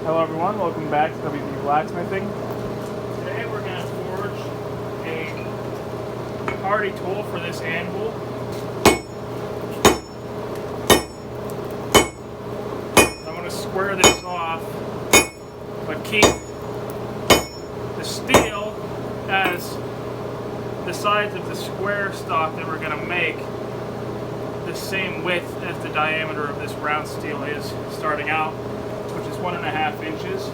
Hello everyone, welcome back to WP Blacksmithing. Today we're going to forge a Hardy tool for this anvil. I'm going to square this off, but keep the steel as the sides of the square stock that we're going to make the same width as the diameter of this round steel is starting out, which is 1.5 inches.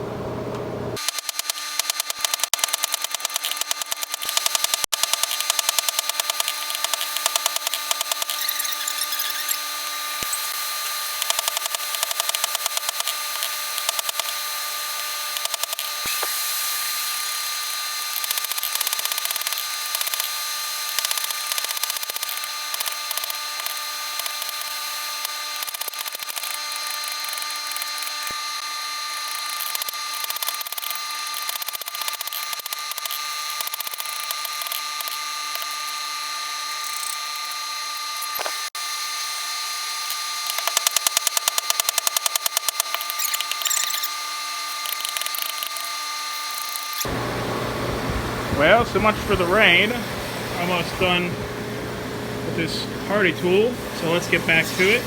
Well, so much for the rain. Almost done with this Hardy tool, so let's get back to it.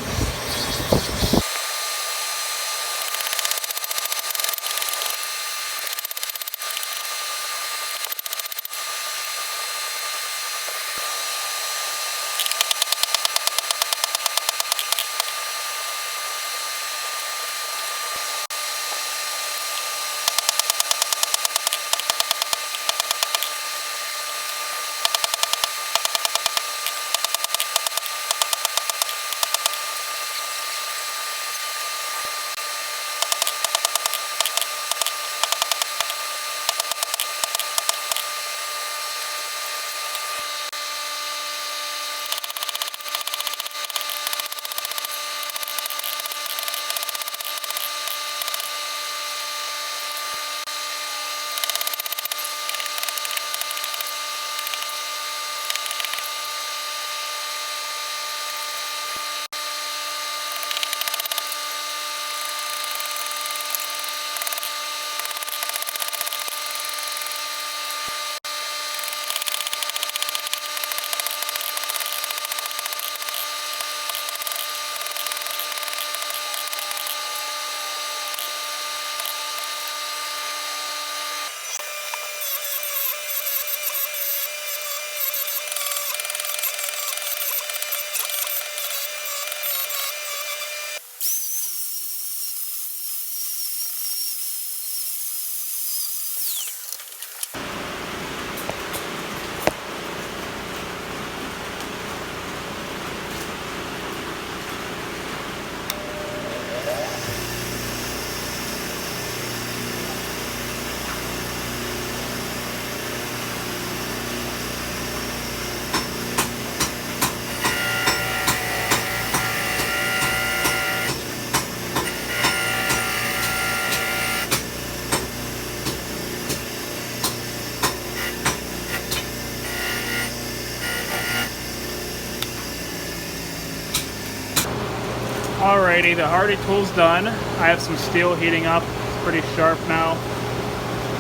Alrighty, the Hardy tool's done. I have some steel heating up. It's pretty sharp now.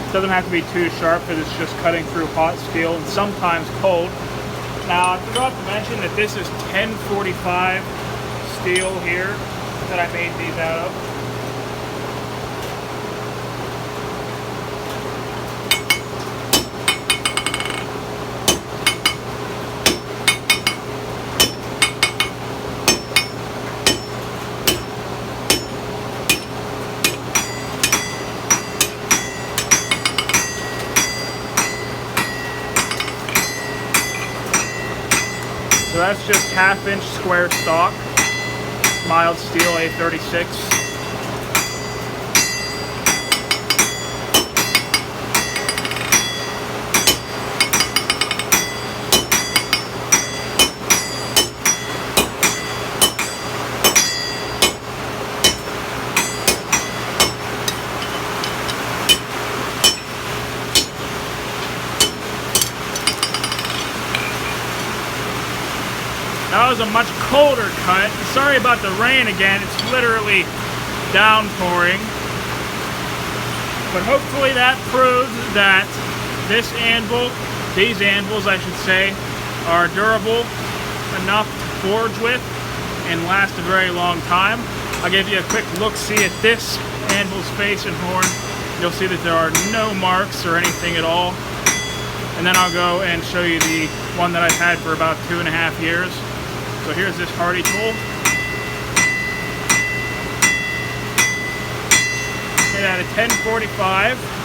It doesn't have to be too sharp because it's just cutting through hot steel and sometimes cold. Now, I forgot to mention that this is 1045 steel here that I made these out of. So that's just 1/2 inch square stock, mild steel A36. That was a much colder cut. Sorry about the rain again. It's literally downpouring. But hopefully that proves that this anvil, these anvils I should say, are durable enough to forge with and last a very long time. I'll give you a quick look-see at this anvil's face and horn. You'll see that there are no marks or anything at all. And then I'll go and show you the one that I've had for about 2.5 years. So here's this Hardy tool. Hit at a 1045.